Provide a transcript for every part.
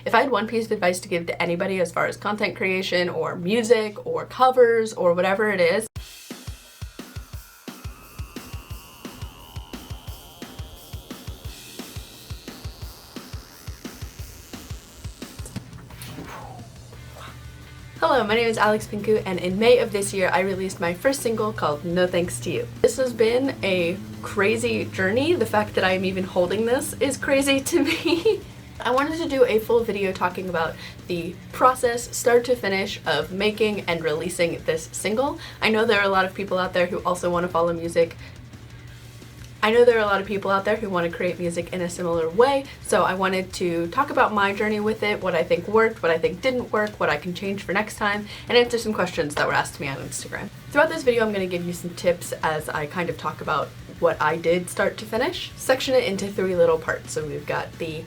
If I had one piece of advice to give to anybody as far as content creation or music or covers or whatever it is, Hello, my name is Pinku, and in May of this year I released my first single called No Thanks to You. This has been a crazy journey. The fact that I am even holding this is crazy to me. I wanted to do a full video talking about the process, start to finish, of making and releasing this single. I know there are a lot of people out there who also want to follow music. I know there are a lot of people out there who want to create music in a similar way, so I wanted to talk about my journey with it, what I think worked, what I think didn't work, what I can change for next time, and answer some questions that were asked to me on Instagram. Throughout this video I'm going to give you some tips as I kind of talk about what I did start to finish. Section it into 3 little parts. So we've got the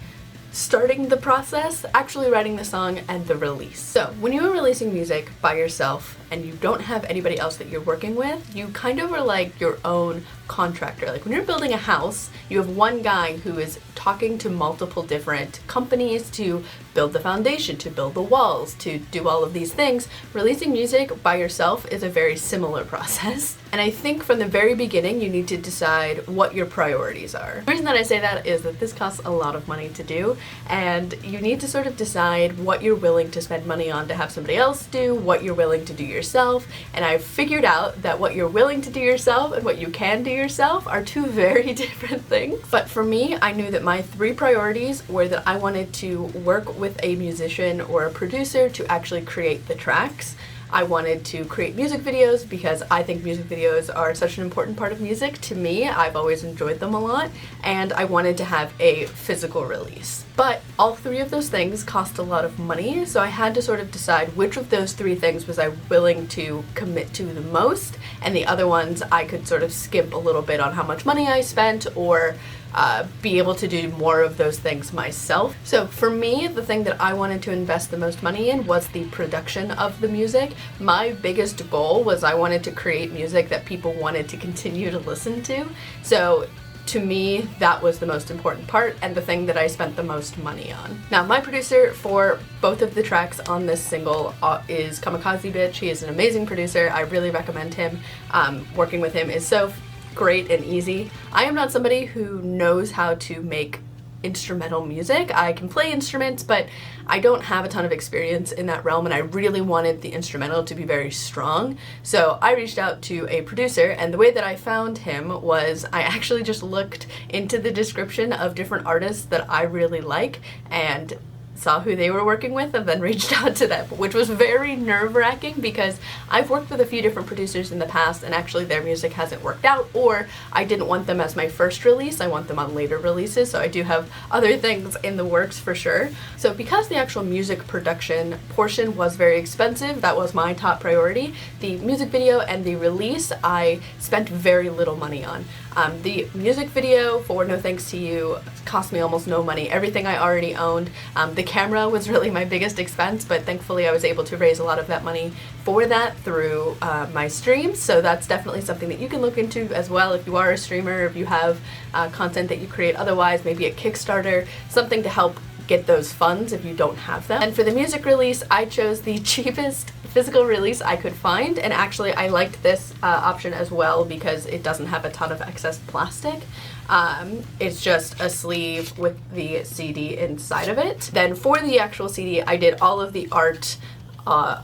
starting the process, actually writing the song, and the release. So when you are releasing music by yourself and you don't have anybody else that you're working with, you kind of are like your own contractor. Like when you're building a house, you have one guy who is talking to multiple different companies to build the foundation, to build the walls, to do all of these things. Releasing music by yourself is a very similar process. And I think from the very beginning you need to decide what your priorities are. The reason that I say that is that this costs a lot of money to do, and you need to sort of decide what you're willing to spend money on to have somebody else do, what you're willing to do yourself, and I've figured out that what you're willing to do yourself and what you can do yourself are 2 very different things. But for me, I knew that my 3 priorities were that I wanted to work with a musician or a producer to actually create the tracks. I wanted to create music videos because I think music videos are such an important part of music to me. I've always enjoyed them a lot, and I wanted to have a physical release. But all 3 of those things cost a lot of money, so I had to sort of decide which of those 3 things was I willing to commit to the most, and the other ones I could sort of skimp a little bit on how much money I spent, or be able to do more of those things myself. So for me, the thing that I wanted to invest the most money in was the production of the music. My biggest goal was I wanted to create music that people wanted to continue to listen to. So to me, that was the most important part and the thing that I spent the most money on. Now, my producer for both of the tracks on this single is Kamikaze bitch. He is an amazing producer. I really recommend him. Working with him is so great and easy. I am not somebody who knows how to make instrumental music. I can play instruments, but I don't have a ton of experience in that realm, and I really wanted the instrumental to be very strong. So I reached out to a producer, and the way that I found him was I actually just looked into the description of different artists that I really like and saw who they were working with and then reached out to them, which was very nerve-wracking because I've worked with a few different producers in the past and actually their music hasn't worked out, or I didn't want them as my first release. I want them on later releases, so I do have other things in the works for sure. So because the actual music production portion was very expensive, that was my top priority. The music video and the release I spent very little money on. The music video for No Thanks to You cost me almost no money. Everything I already owned. The camera was really my biggest expense, but thankfully I was able to raise a lot of that money for that through my streams, so that's definitely something that you can look into as well if you are a streamer, if you have content that you create otherwise, maybe a Kickstarter, something to help get those funds if you don't have them. And for the music release, I chose the cheapest physical release I could find, and actually I liked this option as well because it doesn't have a ton of excess plastic. It's just a sleeve with the CD inside of it. Then for the actual CD, I did all of the art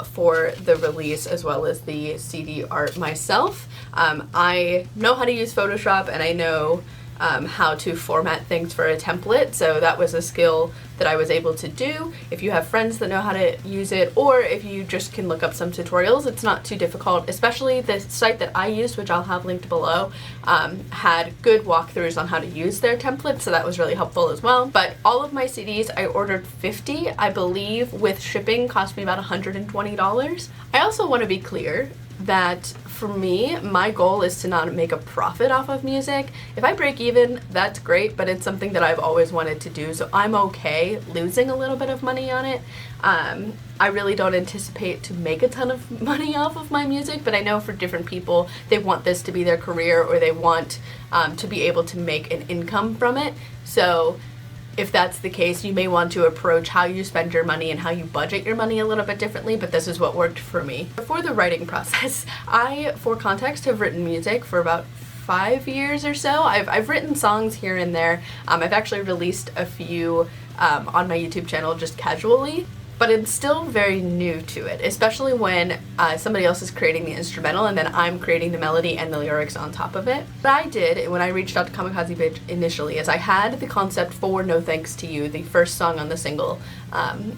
for the release as well as the CD art myself. I know how to use Photoshop, and I know how to format things for a template, so that was a skill that I was able to do. If you have friends that know how to use it, or if you just can look up some tutorials, it's not too difficult. Especially the site that I used, which I'll have linked below, had good walkthroughs on how to use their templates, so that was really helpful as well. But all of my CDs, I ordered 50, I believe, with shipping cost me about $120. I also want to be clear that for me, my goal is to not make a profit off of music. If I break even, that's great, but it's something that I've always wanted to do, so I'm okay losing a little bit of money on it. I really don't anticipate to make a ton of money off of my music, but I know for different people, they want this to be their career, or they want to be able to make an income from it. So if that's the case, you may want to approach how you spend your money and how you budget your money a little bit differently, but this is what worked for me. For the writing process, I, for context, have written music for about 5 years or so. I've written songs here and there. I've actually released a few on my YouTube channel just casually, but it's still very new to it, especially when somebody else is creating the instrumental and then I'm creating the melody and the lyrics on top of it. What I did when I reached out to Kamikaze Bitch initially is I had the concept for No Thanks to You, the first song on the single,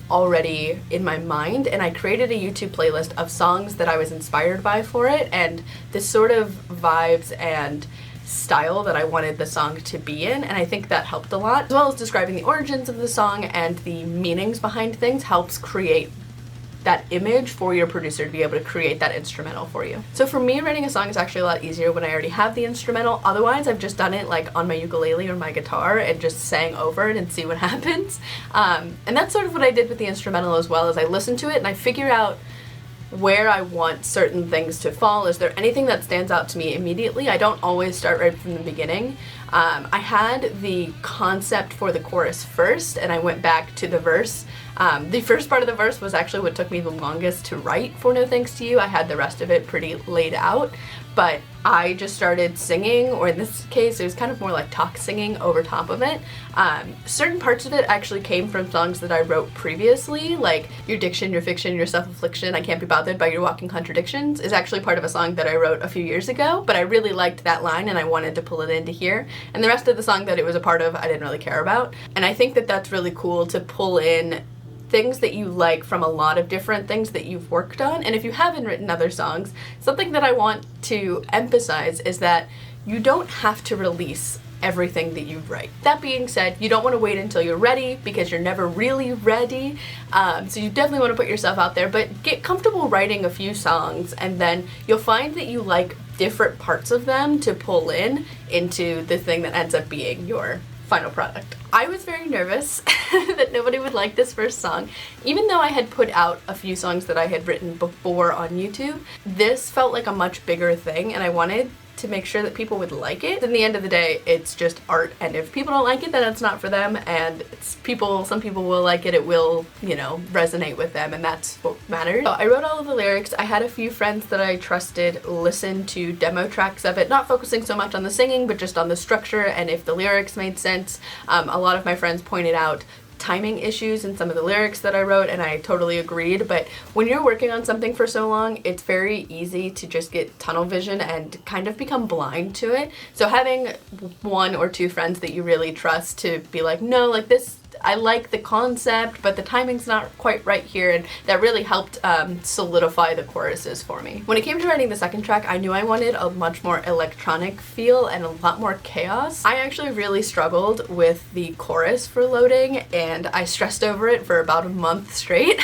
already in my mind, and I created a YouTube playlist of songs that I was inspired by for it and the sort of vibes and style that I wanted the song to be in, and I think that helped a lot. As well as describing the origins of the song and the meanings behind things helps create that image for your producer to be able to create that instrumental for you. So for me, writing a song is actually a lot easier when I already have the instrumental. Otherwise, I've just done it like on my ukulele or my guitar and just sang over it and see what happens. And that's sort of what I did with the instrumental as well, as I listen to it and I figure out where I want certain things to fall. Is there anything that stands out to me immediately? I don't always start right from the beginning. I had the concept for the chorus first and I went back to the verse. The first part of the verse was actually what took me the longest to write for No Thanks to You. I had the rest of it pretty laid out, but I just started singing, or in this case it was kind of more like talk singing over top of it. Certain parts of it actually came from songs that I wrote previously, like Your Diction, Your Fiction, Your Self-Affliction, I Can't Be Bothered by Your Walking Contradictions is actually part of a song that I wrote a few years ago, but I really liked that line and I wanted to pull it into here. And the rest of the song that it was a part of I didn't really care about. And I think that that's really cool to pull in things that you like from a lot of different things that you've worked on. And if you haven't written other songs, something that I want to emphasize is that you don't have to release everything that you write. That being said, you don't want to wait until you're ready because you're never really ready. So you definitely want to put yourself out there, but get comfortable writing a few songs and then you'll find that you like different parts of them to pull in into the thing that ends up being your final product. I was very nervous that nobody would like this first song. Even though I had put out a few songs that I had written before on YouTube, this felt like a much bigger thing and I wanted to make sure that people would like it. In the end of the day, it's just art, and if people don't like it, then it's not for them, and some people will like it, it will, you know, resonate with them, and that's what matters. So I wrote all of the lyrics. I had a few friends that I trusted listen to demo tracks of it, not focusing so much on the singing, but just on the structure and if the lyrics made sense. A lot of my friends pointed out timing issues in some of the lyrics that I wrote, and I totally agreed, but when you're working on something for so long, it's very easy to just get tunnel vision and kind of become blind to it. So having one or two friends that you really trust to be like, no, like this, I like the concept, but the timing's not quite right here, and that really helped solidify the choruses for me. When it came to writing the second track, I knew I wanted a much more electronic feel and a lot more chaos. I actually really struggled with the chorus for loading, and I stressed over it for about a month straight.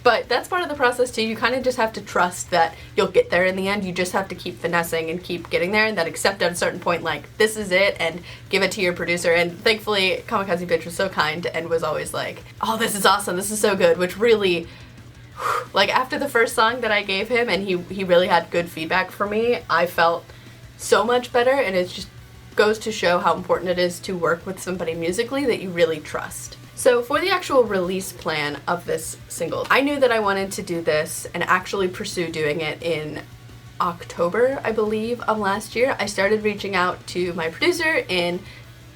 But that's part of the process too. You kind of just have to trust that you'll get there in the end. You just have to keep finessing and keep getting there, and then accept at a certain point, like, this is it, and give it to your producer. And thankfully, Kamikaze Bitch was so kind and was always like, oh, this is awesome, this is so good, which really, like, after the first song that I gave him and he really had good feedback for me, I felt so much better, and it just goes to show how important it is to work with somebody musically that you really trust. So for the actual release plan of this single, I knew that I wanted to do this and actually pursue doing it in October, I believe, of last year. I started reaching out to my producer in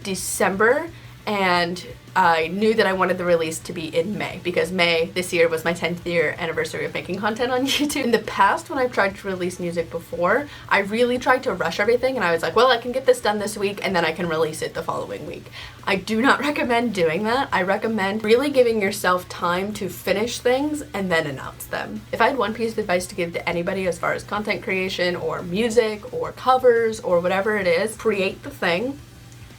December, and I knew that I wanted the release to be in May, because May this year was my 10th year anniversary of making content on YouTube. In the past, when I've tried to release music before, I really tried to rush everything, and I was like, well, I can get this done this week and then I can release it the following week. I do not recommend doing that. I recommend really giving yourself time to finish things and then announce them. If I had one piece of advice to give to anybody as far as content creation or music or covers or whatever it is, create the thing,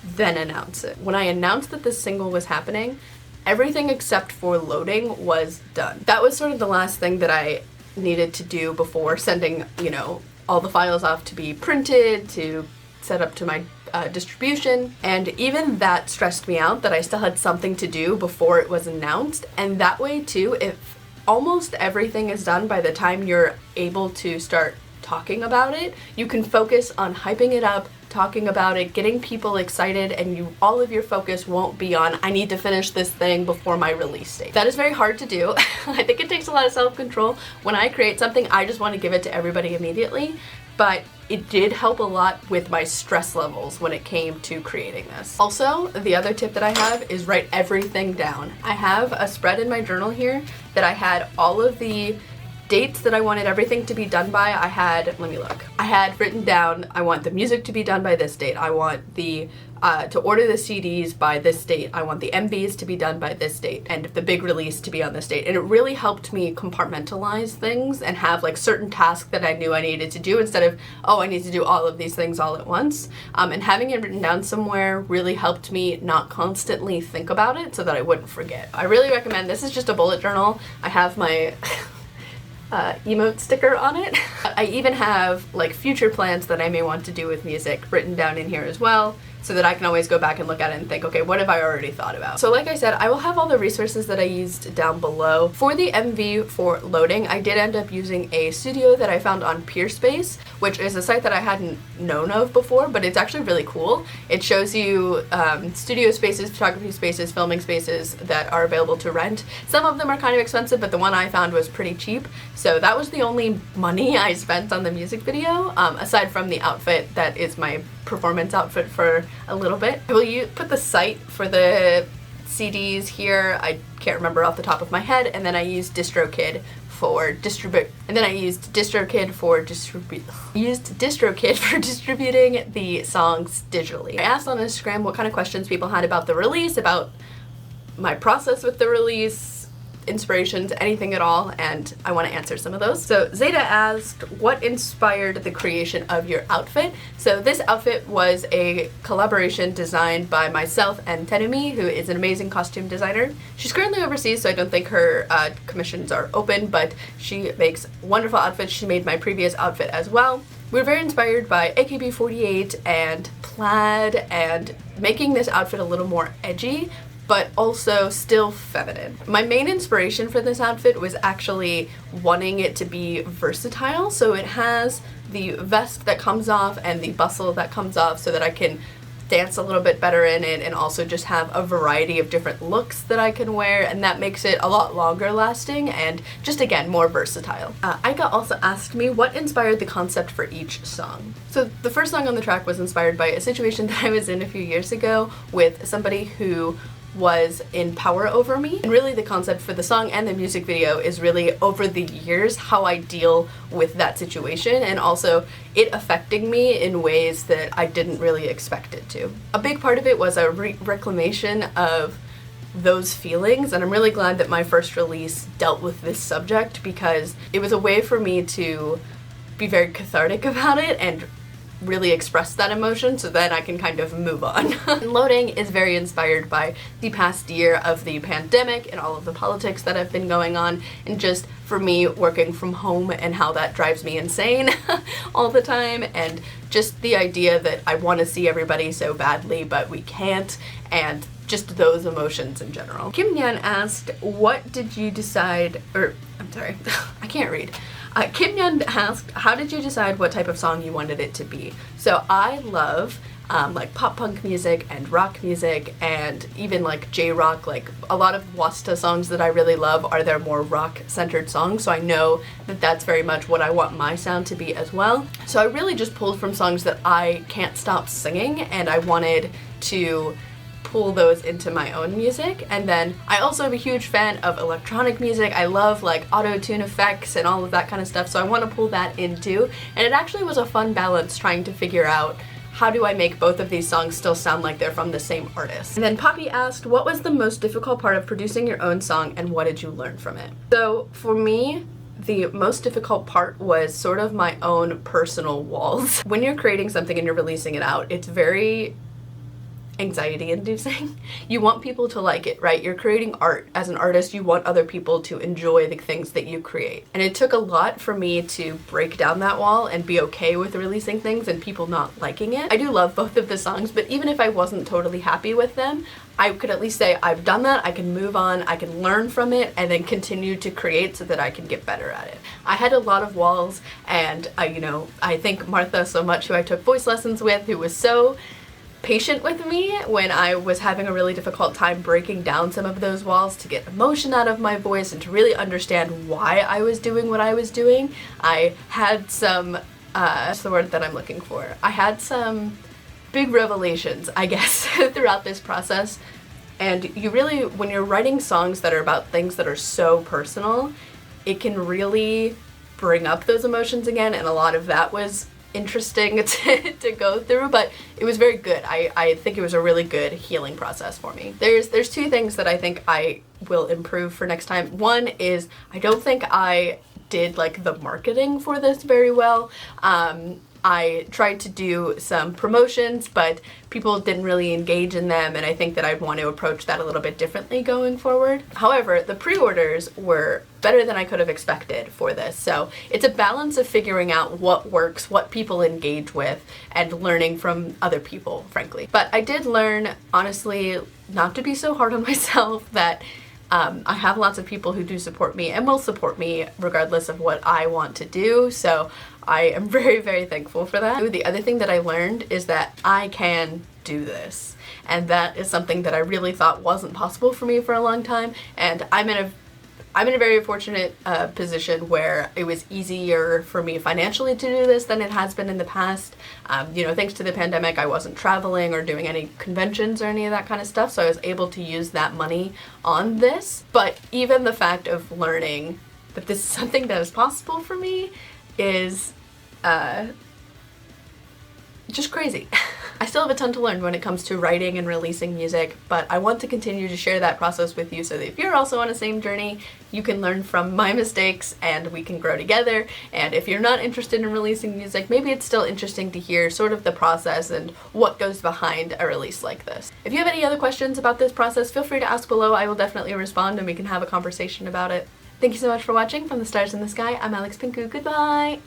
then announce it. When I announced that this single was happening, everything except for loading was done. That was sort of the last thing that I needed to do before sending, you know, all the files off to be printed, to set up to my distribution, and even that stressed me out, that I still had something to do before it was announced. And that way too, if almost everything is done by the time you're able to start talking about it, you can focus on hyping it up, talking about it, getting people excited, and all of your focus won't be on, I need to finish this thing before my release date. That is very hard to do. I think it takes a lot of self-control. When I create something, I just want to give it to everybody immediately, but it did help a lot with my stress levels when it came to creating this. Also, the other tip that I have is write everything down. I have a spread in my journal here that I had all of the dates that I wanted everything to be done by. I had written down, I want the music to be done by this date. I want the to order the CDs by this date. I want the MVs to be done by this date, and the big release to be on this date. And it really helped me compartmentalize things and have like certain tasks that I knew I needed to do instead of, oh, I need to do all of these things all at once. And having it written down somewhere really helped me not constantly think about it so that I wouldn't forget. I really recommend, this is just a bullet journal. I have my emote sticker on it. I even have like future plans that I may want to do with music written down in here as well, so that I can always go back and look at it and think, okay, what have I already thought about? So like I said, I will have all the resources that I used down below. For the MV for loading, I did end up using a studio that I found on Peerspace, which is a site that I hadn't known of before, but it's actually really cool. It shows you studio spaces, photography spaces, filming spaces that are available to rent. Some of them are kind of expensive, but the one I found was pretty cheap. So that was the only money I spent on the music video, aside from the outfit that is my performance outfit for a little bit. I will put the site for the CDs here. I can't remember off the top of my head. And then I used DistroKid for distributing the songs digitally. I asked on Instagram what kind of questions people had about the release, about my process with the release, inspirations, anything at all, and I want to answer some of those. So Zeta asked, what inspired the creation of your outfit? So this outfit was a collaboration designed by myself and Terumi, who is an amazing costume designer. She's currently overseas, so I don't think her commissions are open, but she makes wonderful outfits. She made my previous outfit as well. We were very inspired by AKB48 and plaid, and making this outfit a little more edgy, but also still feminine. My main inspiration for this outfit was actually wanting it to be versatile, so it has the vest that comes off and the bustle that comes off so that I can dance a little bit better in it, and also just have a variety of different looks that I can wear, and that makes it a lot longer lasting and just, again, more versatile. Aika also asked me what inspired the concept for each song. So the first song on the track was inspired by a situation that I was in a few years ago with somebody who was in power over me. And really the concept for the song and the music video is really over the years how I deal with that situation, and also it affecting me in ways that I didn't really expect it to. A big part of it was a reclamation of those feelings, and I'm really glad that my first release dealt with this subject, because it was a way for me to be very cathartic about it and really express that emotion, so then I can kind of move on. Loading is very inspired by the past year of the pandemic and all of the politics that have been going on, and just for me working from home and how that drives me insane all the time, and just the idea that I want to see everybody so badly but we can't, and just those emotions in general. Kianna asked, what did you decide, or I'm sorry, I can't read. Kianna asked, how did you decide what type of song you wanted it to be? So I love like pop punk music and rock music, and even like J-rock. Like a lot of Wasta songs that I really love are their more rock centered songs, so I know that that's very much what I want my sound to be as well. So I really just pulled from songs that I can't stop singing, and I wanted to pull those into my own music. And then I also am a huge fan of electronic music. I love like auto-tune effects and all of that kind of stuff, so I want to pull that in too. And it actually was a fun balance trying to figure out how do I make both of these songs still sound like they're from the same artist. And then Poppy asked, what was the most difficult part of producing your own song and what did you learn from it? So for me, the most difficult part was sort of my own personal walls. When you're creating something and you're releasing it out, it's very anxiety inducing. You want people to like it, right? You're creating art. As an artist, you want other people to enjoy the things that you create. And it took a lot for me to break down that wall and be okay with releasing things and people not liking it. I do love both of the songs, but even if I wasn't totally happy with them, I could at least say, I've done that, I can move on, I can learn from it, and then continue to create so that I can get better at it. I had a lot of walls, and I thank Martha so much, who I took voice lessons with, who was so patient with me when I was having a really difficult time breaking down some of those walls to get emotion out of my voice and to really understand why I was doing what I was doing. I had some, what's the word that I'm looking for? I had some big revelations, I guess, throughout this process. And you really, when you're writing songs that are about things that are so personal, it can really bring up those emotions again, and a lot of that was interesting to go through, but it was very good. I think it was a really good healing process for me. There's two things that I think I will improve for next time. One is I don't think I did like the marketing for this very well. I tried to do some promotions, but people didn't really engage in them, and I think that I'd want to approach that a little bit differently going forward. However, the pre-orders were better than I could have expected for this, so it's a balance of figuring out what works, what people engage with, and learning from other people, frankly. But I did learn, honestly, not to be so hard on myself, that I have lots of people who do support me and will support me regardless of what I want to do, so I am very, very thankful for that. The other thing that I learned is that I can do this, and that is something that I really thought wasn't possible for me for a long time, and I'm in a very fortunate position where it was easier for me financially to do this than it has been in the past. Thanks to the pandemic, I wasn't traveling or doing any conventions or any of that kind of stuff, so I was able to use that money on this. But even the fact of learning that this is something that is possible for me is just crazy. I still have a ton to learn when it comes to writing and releasing music, but I want to continue to share that process with you so that if you're also on the same journey, you can learn from my mistakes and we can grow together. And if you're not interested in releasing music, maybe it's still interesting to hear sort of the process and what goes behind a release like this. If you have any other questions about this process, feel free to ask below. I will definitely respond and we can have a conversation about it. Thank you so much for watching. From the stars in the sky, I'm Alex Pinku. Goodbye!